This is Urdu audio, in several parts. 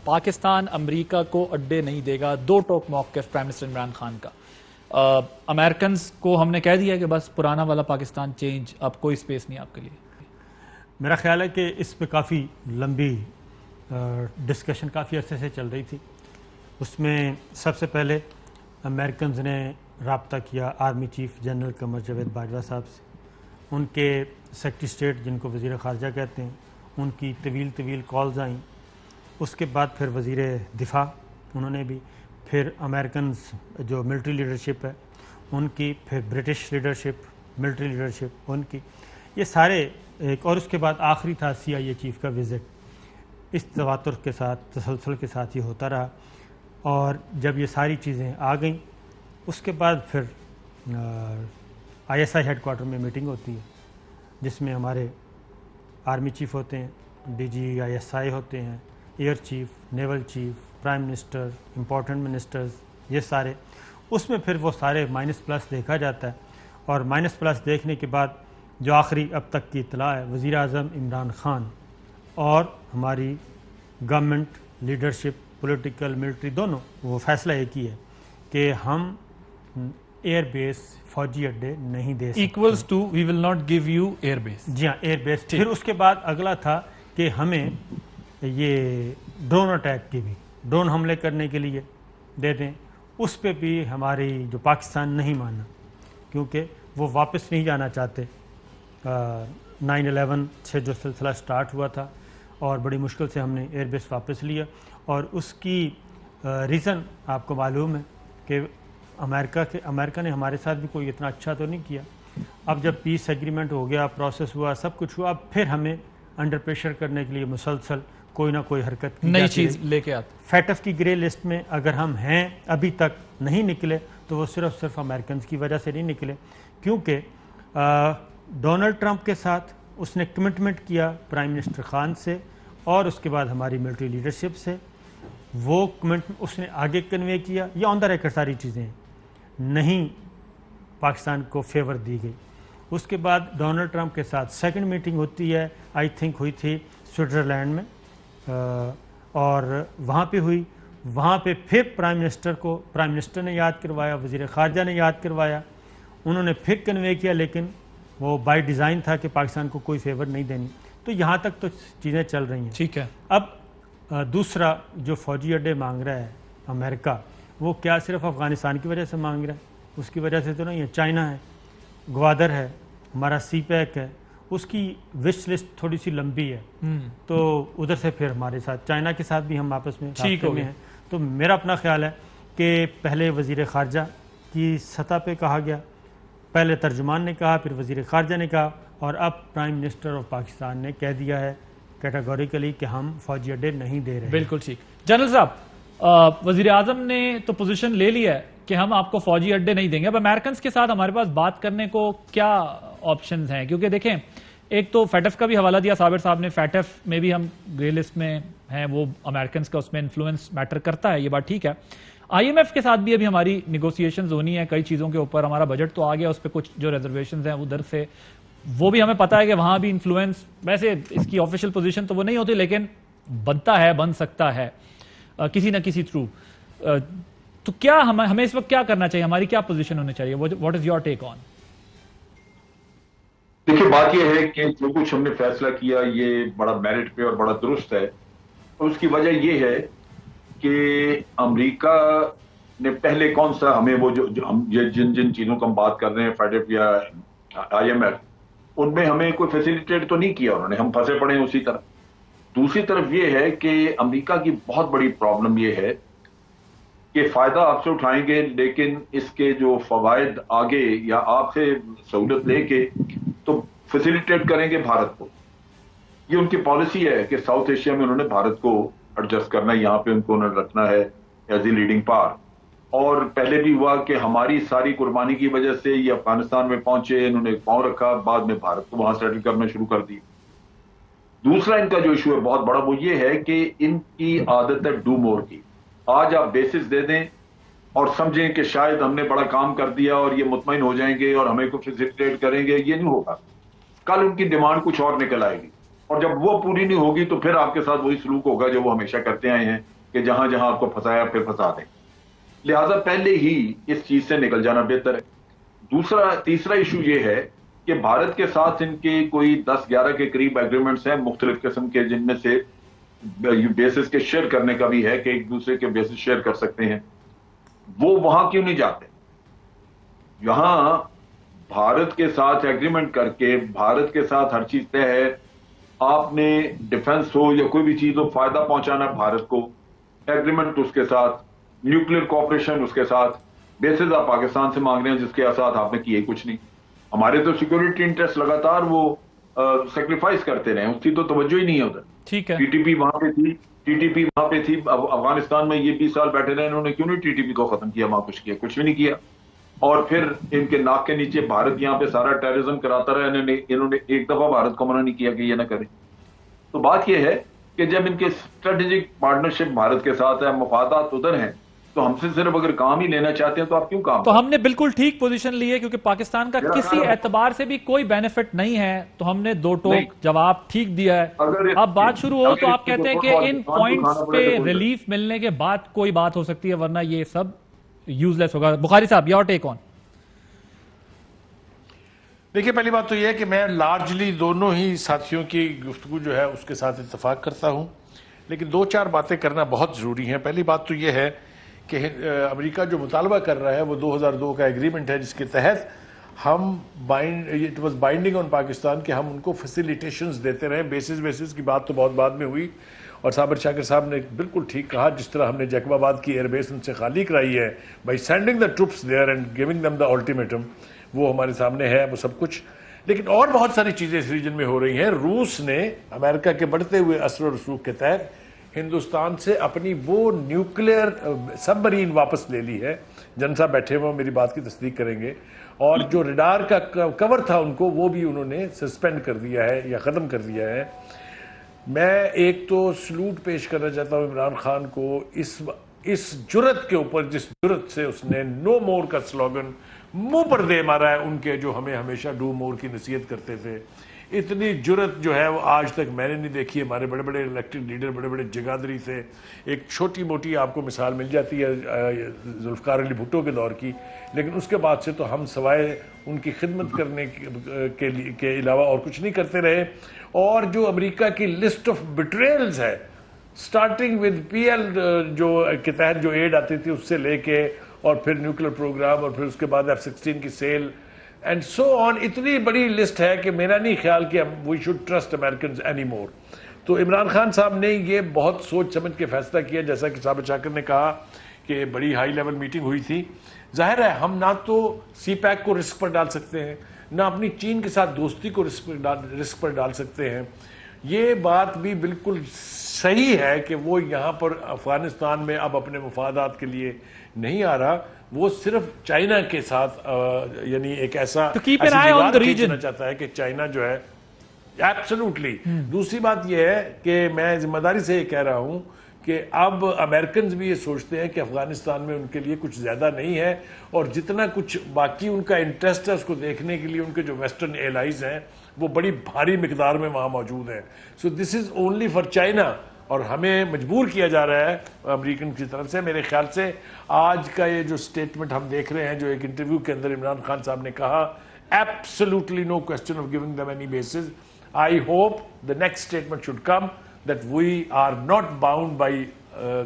پاکستان امریکہ کو اڈے نہیں دے گا، دو ٹوک موقف پرائم منسٹر عمران خان کا. امریکنز کو ہم نے کہہ دیا کہ بس پرانا والا پاکستان چینج، اب کوئی سپیس نہیں آپ کے لیے. میرا خیال ہے کہ اس پہ کافی لمبی ڈسکشن کافی عرصے سے چل رہی تھی. اس میں سب سے پہلے امریکنز نے رابطہ کیا army chief general Qamar Javed Bajwa صاحب سے. ان کے سیکرٹری اسٹیٹ جن کو وزیر خارجہ کہتے ہیں، ان کی طویل کالز آئیں. اس کے بعد پھر وزیر دفاع انہوں نے بھی، پھر امریکنز جو ملٹری لیڈرشپ ہے ان کی، پھر British leadership military leadership in کی، یہ سارے ایک. اور اس کے بعد آخری تھا CIA چیف کا وزٹ. اس تواتر کے ساتھ تسلسل کے ساتھ یہ ہوتا رہا. اور جب یہ ساری چیزیں آ گئیں اس کے بعد پھر ISI ہیڈ کوارٹر میں میٹنگ ہوتی ہے جس میں ہمارے آرمی چیف ہوتے ہیں، DG ISI ہوتے ہیں، air chief, naval chief, prime minister, important ministers, یہ سارے. اس میں پھر وہ سارے مائنس پلس دیکھا جاتا ہے. اور مائنس پلس دیکھنے کے بعد جو آخری اب تک کی اطلاع ہے، وزیر اعظم عمران خان اور ہماری گورنمنٹ لیڈرشپ، پولیٹیکل ملٹری دونوں، وہ فیصلہ ایک ہی ہے کہ ہم ایئر بیس فوجی اڈے نہیں دے سکتے. Equals to we will not give you air base. جی ہاں، ایئر بیس. پھر اس کے بعد اگلا تھا کہ ہمیں یہ ڈرون اٹیک کی بھی، ڈرون حملے کرنے کے لیے دے دیں. اس پہ بھی ہماری جو پاکستان نہیں مانا، کیونکہ وہ واپس نہیں جانا چاہتے. 9/11 سے جو سلسلہ سٹارٹ ہوا تھا اور بڑی مشکل سے ہم نے ایئر بیس واپس لیا. اور اس کی ریزن آپ کو معلوم ہے کہ امریکہ نے ہمارے ساتھ بھی کوئی اتنا اچھا تو نہیں کیا. اب جب پیس ایگریمنٹ ہو گیا، پروسیس ہوا، سب کچھ ہوا، اب پھر ہمیں انڈر پریشر کرنے کے لیے مسلسل کوئی نہ کوئی حرکت کی نئی چیز لے کے آتے. فیٹف کی گرے لسٹ میں اگر ہم ہیں، ابھی تک نہیں نکلے، تو وہ صرف امریکنز کی وجہ سے نہیں نکلے، کیونکہ ڈونلڈ ٹرمپ کے ساتھ اس نے کمٹمنٹ کیا پرائم منسٹر خان سے اور اس کے بعد ہماری ملٹری لیڈرشپ سے. وہ کمٹمنٹ اس نے آگے کنوے کیا. یہ آن دا ریکارڈ ساری چیزیں نہیں پاکستان کو فیور دی گئی. اس کے بعد ڈونلڈ ٹرمپ کے ساتھ سیکنڈ میٹنگ ہوتی ہے، آئی تھنک ہوئی تھی سوئٹزرلینڈ میں، اور وہاں پہ ہوئی. وہاں پہ پھر پرائم منسٹر نے یاد کروایا، وزیر خارجہ نے یاد کروایا، انہوں نے پھر کنوے کیا، لیکن وہ بائی ڈیزائن تھا کہ پاکستان کو کوئی فیور نہیں دینی. تو یہاں تک تو چیزیں چل رہی ہیں. ٹھیک ہے. اب دوسرا جو فوجی اڈے مانگ رہا ہے امریکہ، وہ کیا صرف افغانستان کی وجہ سے مانگ رہا ہے؟ اس کی وجہ سے تو نہیں ہے. چائنا ہے، گوادر ہے، ہمارا سی پیک ہے، اس کی وش لسٹ تھوڑی سی لمبی ہے. تو ادھر سے پھر ہمارے ساتھ چائنا کے ساتھ بھی ہم آپس میں رابطے میں ہیں. تو میرا اپنا خیال ہے کہ پہلے وزیر خارجہ کی سطح پہ کہا گیا، پہلے ترجمان نے کہا، پھر وزیر خارجہ نے کہا، اور اب پرائم منسٹر آف پاکستان نے کہہ دیا ہے کیٹاگوریکلی کہ ہم فوجی اڈے نہیں دے رہے. بالکل ٹھیک. جنرل صاحب، وزیر اعظم نے تو پوزیشن لے لی ہے کہ ہم آپ کو فوجی اڈے نہیں دیں گے. اب امریکنز کے ساتھ ہمارے پاس بات کرنے کو کیا آپشنز ہیں؟ کیونکہ دیکھیں، ایک تو فیٹف کا بھی حوالہ دیا صابر صاحب نے، فیٹف میں بھی ہم گرے لسٹ میں ہیں، وہ امریکنز کا اس میں انفلوئنس میٹر کرتا ہے، یہ بات ٹھیک ہے. IMF کے ساتھ بھی ابھی ہماری نیگوسیشنز ہونی ہے کئی چیزوں کے اوپر. ہمارا بجٹ تو آ گیا، اس پہ کچھ جو ریزرویشنز ہیں ادھر سے وہ بھی ہمیں پتہ ہے کہ وہاں بھی انفلوئنس، ویسے اس کی آفیشیل پوزیشن تو وہ نہیں ہوتی، لیکن بنتا ہے، بن سکتا ہے کسی نہ کسی تھرو. تو کیا ہمیں اس وقت کیا کرنا چاہیے؟ ہماری کیا پوزیشن ہونی چاہیے؟ واٹ از یور ٹیک آن؟ دیکھیے، بات یہ ہے کہ جو کچھ ہم نے فیصلہ کیا یہ بڑا میرٹ پہ اور بڑا درست ہے. اور اس کی وجہ یہ ہے کہ امریکہ نے پہلے کون سا ہمیں وہ جن چیزوں کا ہم بات کر رہے ہیں، فیڈف یا IMF، ان میں ہمیں کوئی فیسیلیٹیٹ تو نہیں کیا انہوں نے، ہم پھنسے پڑے ہیں اسی طرح. دوسری طرف یہ ہے کہ امریکہ کی بہت بڑی پرابلم یہ ہے کہ فائدہ آپ سے اٹھائیں گے، لیکن اس کے جو فوائد آگے یا آپ سے سہولت لے کے تو فیسیلیٹیٹ کریں گے بھارت کو. یہ ان کی پالیسی ہے کہ ساؤتھ ایشیا میں انہوں نے بھارت کو ایڈجسٹ کرنا ہے، یہاں پہ ان کو انہوں نے رکھنا ہے ایز اے لیڈنگ پاور. اور پہلے بھی ہوا کہ ہماری ساری قربانی کی وجہ سے یہ افغانستان میں پہنچے، انہوں نے پاؤں رکھا، بعد میں بھارت کو وہاں سیٹل کرنا شروع کر دی. دوسرا ان کا جو ایشو ہے بہت بڑا، وہ یہ ہے کہ ان کی عادت ہے ڈو مور کی. آج آپ بیسس دے دیں اور سمجھیں کہ شاید ہم نے بڑا کام کر دیا اور یہ مطمئن ہو جائیں گے اور ہمیں کو فیسیلیٹیٹ کریں گے، یہ نہیں ہوگا. کل ان کی ڈیمانڈ کچھ اور نکل آئے گی، اور جب وہ پوری نہیں ہوگی تو پھر آپ کے ساتھ وہی سلوک ہوگا جو وہ ہمیشہ کرتے آئے ہیں کہ جہاں جہاں آپ کو پھنسایا پھر پھنسا دیں. لہذا پہلے ہی اس چیز سے نکل جانا بہتر ہے. تیسرا ایشو یہ ہے کہ بھارت کے ساتھ ان کے کوئی 10-11 کے قریب ایگریمنٹس ہیں مختلف قسم کے, جن میں سے بیسس کے شیئر کرنے کا بھی ہے کہ ایک دوسرے کے بیسس شیئر کر سکتے ہیں. وہ وہاں کیوں نہیں جاتے؟ یہاں بھارت کے ساتھ ایگریمنٹ کر کے بھارت کے ساتھ ہر چیز طے ہے. آپ نے ڈیفنس ہو یا کوئی بھی چیز ہو, فائدہ پہنچانا بھارت کو, ایگریمنٹ اس کے ساتھ, نیوکلیر کوآپریشن اس کے ساتھ, بیسز آپ پاکستان سے مانگ رہے ہیں جس کے ساتھ آپ نے کیے کچھ نہیں. ہمارے تو سیکورٹی انٹرسٹ لگاتار وہ سیکریفائس کرتے رہے, اس کی تو توجہ ہی نہیں ہے ادھر. ٹھیک ہے, ٹی ٹی پی وہاں پہ تھی, ٹی ٹی پی وہاں پہ تھی. اب افغانستان میں یہ 20 سال بیٹھے رہے, انہوں نے کیوں نہیں ٹی ٹی پی کو ختم کیا؟ وہاں کچھ کیا؟ کچھ بھی نہیں کیا. اور پھر ان کے ناک کے نیچے بھارت یہاں پہ سارا ٹیررزم کراتا رہا. انہوں نے ایک دفعہ بھارت کو منع نہیں کیا کہ یہ نہ کرے. تو بات یہ ہے کہ جب ان کے اسٹریٹجک پارٹنرشپ بھارت کے ساتھ ہے, مفادات ادھر ہیں, تو ہم سے صرف اگر کام ہی لینا چاہتے ہیں تو آپ کیوں کام؟ تو ہم نے بالکل ٹھیک پوزیشن لی ہے, کیونکہ پاکستان کا کسی اعتبار سے بھی کوئی بینیفٹ نہیں ہے, تو ہم نے دو ٹوک جواب ٹھیک دیا ہے. اب بات شروع ہو تو آپ کہتے ہیں کہ ان پوائنٹس پہ ریلیف ملنے کے بعد کوئی بات ہو سکتی ہے, ورنہ یہ سب یوز لیس ہوگا. بخاری صاحب, یور ٹیک آن. دیکھیے, پہلی بات تو یہ ہے کہ میں لارجلی دونوں ہی ساتھیوں کی گفتگو جو ہے اس کے ساتھ اتفاق کرتا ہوں, لیکن 2-4 باتیں کرنا بہت ضروری ہیں. پہلی بات تو یہ ہے کہ امریکہ جو مطالبہ کر رہا ہے وہ 2002 کا ایگریمنٹ ہے, جس کے تحت ہم it was binding on Pakistan کہ ہم ان کو فیسیلیٹیشنز دیتے رہیں. بیسز کی بات تو بہت بعد میں ہوئی, اور صابر شاکر صاحب نے بالکل ٹھیک کہا, جس طرح ہم نے جیکب آباد کی ایئر بیس ان سے خالی کرائی ہے by sending the troops there and giving them the ultimatum, وہ ہمارے سامنے ہے وہ سب کچھ. لیکن اور بہت ساری چیزیں اس ریجن میں ہو رہی ہیں. روس نے امریکہ کے بڑھتے ہوئے اثر و رسوخ کے تحت ہندوستان سے اپنی وہ نیوکلیئر سب مرین واپس لے لی ہے. جن صاحب بیٹھے ہوئے میری بات کی تصدیق کریں گے. اور جو ریڈار کا کور تھا ان کو, وہ بھی انہوں نے سسپینڈ کر دیا ہے یا ختم کر دیا ہے. میں ایک تو سلوٹ پیش کرنا چاہتا ہوں عمران خان کو اس جرت کے اوپر, جس جرت سے اس نے نو مور کا سلوگن منہ پر دے مارا ہے ان کے جو ہمیں ہمیشہ ڈو مور کی نصیحت کرتے تھے. اتنی جرت جو ہے وہ آج تک میں نے نہیں دیکھی. ہمارے بڑے بڑے الیکٹڈ لیڈر, بڑے بڑے جگادری سے ایک چھوٹی موٹی آپ کو مثال مل جاتی ہے ذوالفقار علی بھٹو کے دور کی, لیکن اس کے بعد سے تو ہم سوائے ان کی خدمت کرنے کے علاوہ اور کچھ نہیں کرتے رہے. اور جو امریکہ کی لسٹ آف بٹریلز ہے, سٹارٹنگ ود پی ایل جو کے تحت جو ایڈ آتی تھی اس سے لے کے, اور پھر نیوکلیر پروگرام, اور پھر اس کے بعد F-16 کی سیل اینڈ سو آن, اتنی بڑی لسٹ ہے کہ میرا نہیں خیال کہ we should trust Americans any more. تو عمران خان صاحب نے یہ بہت سوچ سمجھ کے فیصلہ کیا, جیسا کہ صابر شاکر نے کہا کہ بڑی ہائی لیول میٹنگ ہوئی تھی. ظاہر ہے ہم نہ تو سی پیک کو رسک پر ڈال سکتے ہیں, نہ اپنی چین کے ساتھ دوستی کو رسک پر ڈال سکتے ہیں. یہ بات بھی بالکل صحیح ہے کہ وہ یہاں پر افغانستان میں اب اپنے مفادات کے لیے نہیں آ رہا, وہ صرف چائنا کے ساتھ یعنی ایک ایسا کھینچنا چاہتا ہے کہ چائنا جو ہے ایبسلوٹلی. دوسری بات یہ ہے کہ میں ذمہ داری سے یہ کہہ رہا ہوں کہ اب امریکنز بھی یہ سوچتے ہیں کہ افغانستان میں ان کے لیے کچھ زیادہ نہیں ہے, اور جتنا کچھ باقی ان کا انٹرسٹ ہے اس کو دیکھنے کے لیے ان کے جو ویسٹرن ایلائز ہیں وہ بڑی بھاری مقدار میں وہاں موجود ہیں. سو دس از اونلی فار چائنا, اور ہمیں مجبور کیا جا رہا ہے امریکن کی طرف سے. میرے خیال سے آج کا یہ جو سٹیٹمنٹ ہم دیکھ رہے ہیں, جو ایک انٹرویو کے اندر عمران خان صاحب نے کہا, absolutely no question of giving them any basis. I hope the next statement should come that we are not bound by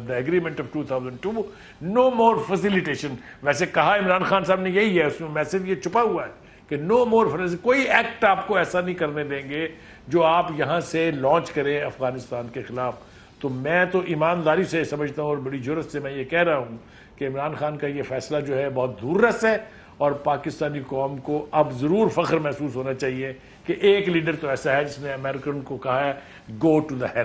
the agreement of 2002. No more facilitation. ویسے کہا عمران خان صاحب نے یہی ہے, اس میں میسج یہ چھپا ہوا ہے کہ no more facilitation. کوئی ایکٹ آپ کو ایسا نہیں کرنے دیں گے جو آپ یہاں سے لانچ کریں افغانستان کے خلاف. تو میں تو ایمانداری سے سمجھتا ہوں اور بڑی جرت سے میں یہ کہہ رہا ہوں کہ عمران خان کا یہ فیصلہ جو ہے بہت دور رس ہے, اور پاکستانی قوم کو اب ضرور فخر محسوس ہونا چاہیے کہ ایک لیڈر تو ایسا ہے جس نے امریکن کو کہا ہے گو ٹو دا ہیل.